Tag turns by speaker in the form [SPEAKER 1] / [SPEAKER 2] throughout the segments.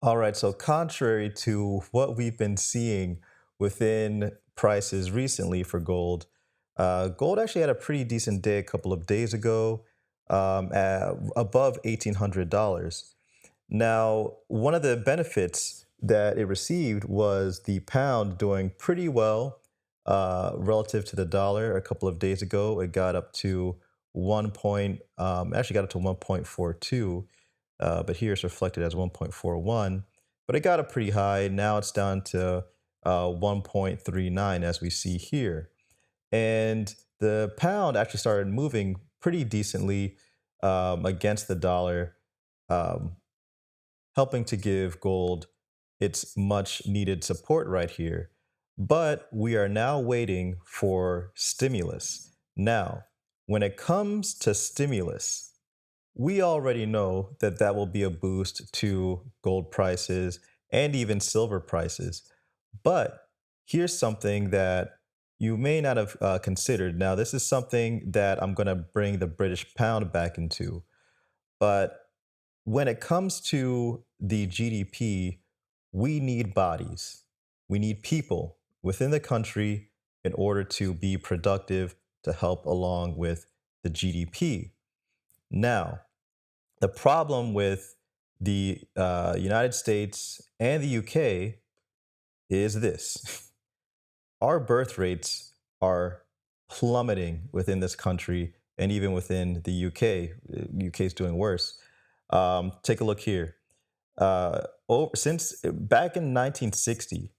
[SPEAKER 1] All right, so contrary to what we've been seeing within prices recently for gold, gold actually had a pretty decent day a couple of days ago, at above $1,800. Now, one of the benefits that it received was the pound doing pretty well relative to the dollar. A couple of days ago, it got up to actually got up to 1.42, but here it's reflected as 1.41. But it got up pretty high. Now it's down to 1.39 as we see here. And the pound actually started moving pretty decently against the dollar, um, helping to give gold its much needed support right here. But we are now waiting for stimulus. Now, when it comes to stimulus, we already know that that will be a boost to gold prices and even silver prices. But here's something that you may not have considered. Now, this is something that I'm going to bring the British pound back into. But when it comes to the GDP, we need bodies. We need people within the country in order to be productive to help along with the GDP. Now, the problem with the United States and the UK is this: our birth rates are plummeting within this country and even within the UK. UK is doing worse. Take a look here. Since back in 1960,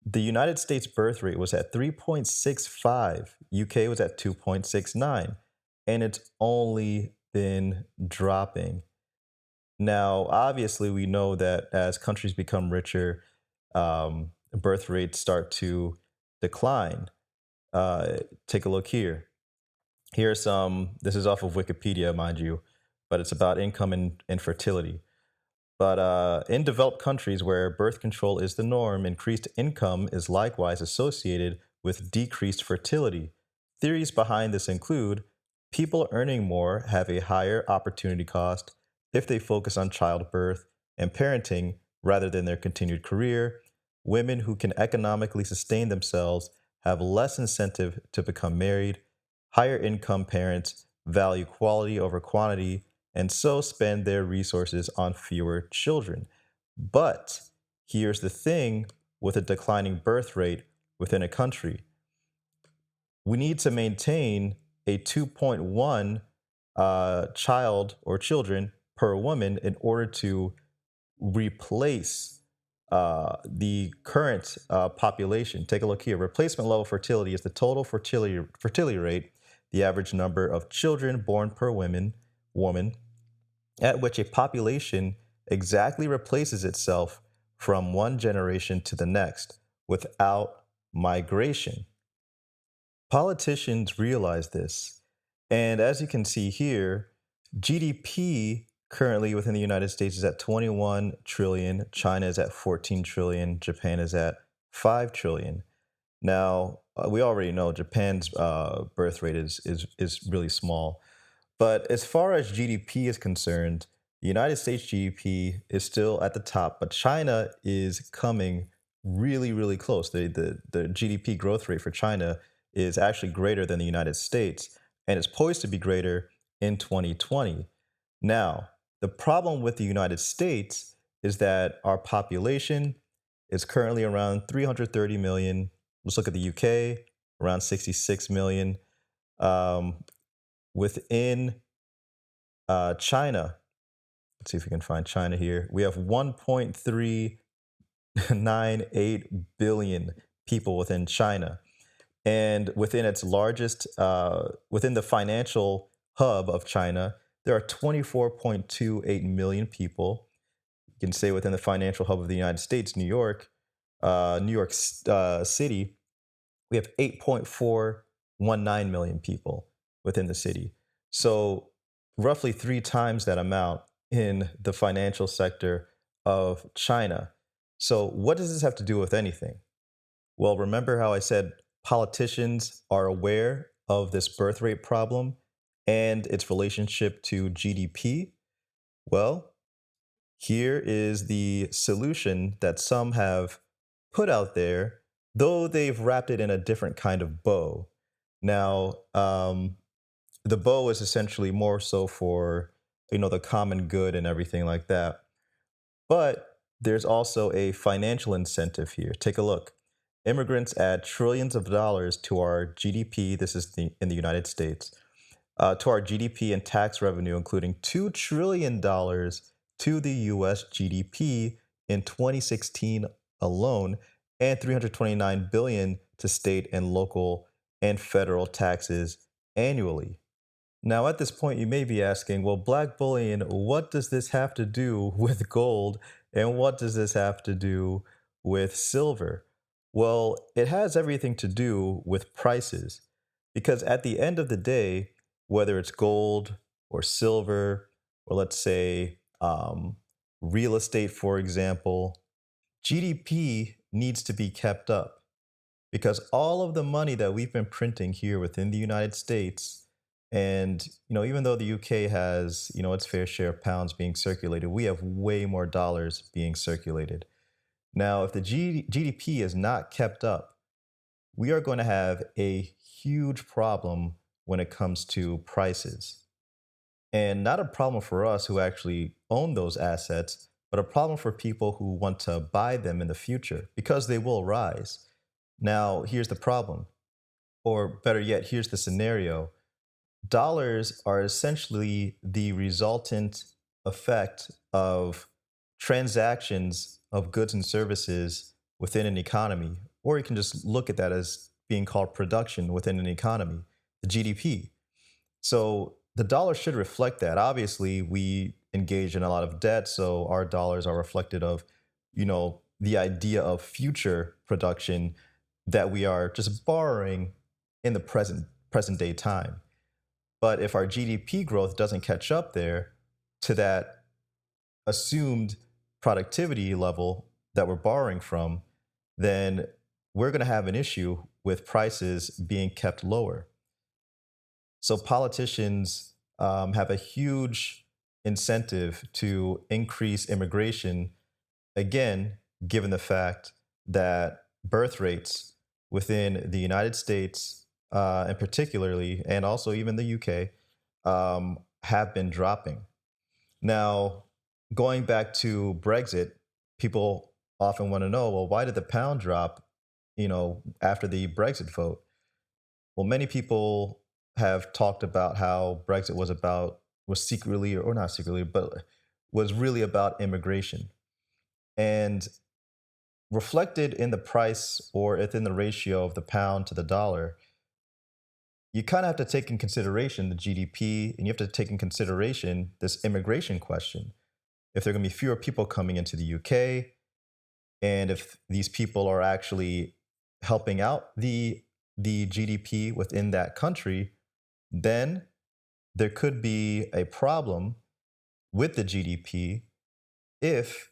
[SPEAKER 1] the United States birth rate was at 3.65, UK was at 2.69, and it's only been dropping. Now, obviously, we know that as countries become richer, birth rates start to decline. Take a look here. Here's this is off of Wikipedia, mind you, but it's about income and fertility. But in developed countries where birth control is the norm, increased income is likewise associated with decreased fertility. Theories behind this include people earning more have a higher opportunity cost if they focus on childbirth and parenting rather than their continued career. Women who can economically sustain themselves have less incentive to become married. Higher income parents value quality over quantity and so spend their resources on fewer children. But here's the thing with a declining birth rate within a country: we need to maintain a 2.1 child or children per woman in order to replace the current population. Take a look here. Replacement level fertility is the total fertility rate, the average number of children born per woman, at which a population exactly replaces itself from one generation to the next without migration. Politicians realize this. And as you can see here, GDP currently within the United States is at 21 trillion, China is at 14 trillion, Japan is at 5 trillion. Now, we already know Japan's birth rate is really small. But as far as GDP is concerned, the United States GDP is still at the top, but China is coming really, really close. The GDP growth rate for China is actually greater than the United States, and it's poised to be greater in 2020. Now, the problem with the United States is that our population is currently around 330 million. Let's look at the UK, around 66 million. Um, Within China, let's see if we can find China here. We have 1.398 billion people within China. And within its largest, within the financial hub of China, there are 24.28 million people. You can say within the financial hub of the United States, New York City, we have 8.419 million people within the city. So roughly three times that amount in the financial sector of China. So what does this have to do with anything? Well, remember how I said politicians are aware of this birth rate problem and its relationship to GDP? Well, Here is the solution that some have put out there, though they've wrapped it in a different kind of bow. Now, the bow is essentially more so for, the common good and everything like that. But there's also a financial incentive here. Take a look. Immigrants add trillions of dollars to our GDP. This is in the United States, to our GDP and tax revenue, including $2 trillion to the US GDP in 2016 alone, and 329 billion to state and local and federal taxes annually. Now, at this point, you may be asking, well, Black Bullion, what does this have to do with gold? And what does this have to do with silver? Well, it has everything to do with prices. Because at the end of the day, whether it's gold or silver, or let's say real estate, for example, GDP needs to be kept up because all of the money that we've been printing here within the United States, and even though the UK has its fair share of pounds being circulated, we have way more dollars being circulated. Now, if the GDP is not kept up, we are going to have a huge problem when it comes to prices. And not a problem for us who actually own those assets, but a problem for people who want to buy them in the future because they will rise. Now, here's the problem, or better yet, here's the scenario. Dollars are essentially the resultant effect of transactions of goods and services within an economy, or you can just look at that as being called production within an economy, the GDP. So the dollar should reflect that. Obviously, we engage in a lot of debt, so our dollars are reflected of, the idea of future production that we are just borrowing in the present day time. But if our GDP growth doesn't catch up there to that assumed productivity level that we're borrowing from, then we're going to have an issue with prices being kept lower. So politicians have a huge incentive to increase immigration, again, given the fact that birth rates within the United States, and particularly, and also even the UK, have been dropping. Now, going back to Brexit, people often want to know, well, why did the pound drop, after the Brexit vote? Well, many people have talked about how Brexit was secretly, or not secretly, but was really about immigration. And reflected in the price or within the ratio of the pound to the dollar, you kind of have to take in consideration the GDP, and you have to take in consideration this immigration question. If there are going to be fewer people coming into the UK, and if these people are actually helping out the GDP within that country, then there could be a problem with the GDP if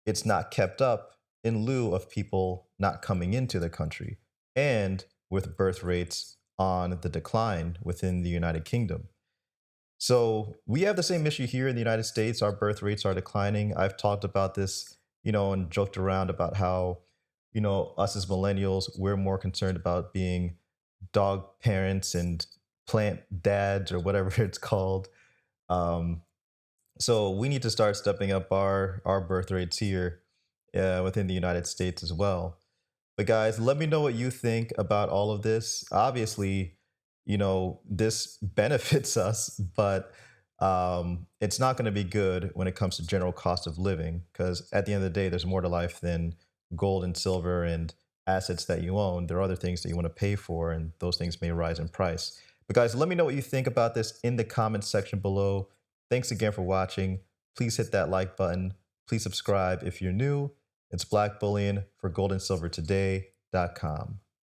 [SPEAKER 1] it's not kept up in lieu of people not coming into the country, and with birth rates on the decline within the United Kingdom. So we have the same issue here in the United States. Our birth rates are declining. I've talked about this, and joked around about how, us as millennials, we're more concerned about being dog parents and plant dads or whatever it's called. Um, so we need to start stepping up our birth rates here within the United States as well. But guys, let me know what you think about all of this. Obviously, this benefits us, but it's not going to be good when it comes to general cost of living, because at the end of the day, there's more to life than gold and silver and assets that you own. There are other things that you want to pay for, and those things may rise in price. But guys, let me know what you think about this in the comments section below. Thanks again for watching. Please hit that like button. Please subscribe if you're new. It's Black Bullion for goldandsilvertoday.com.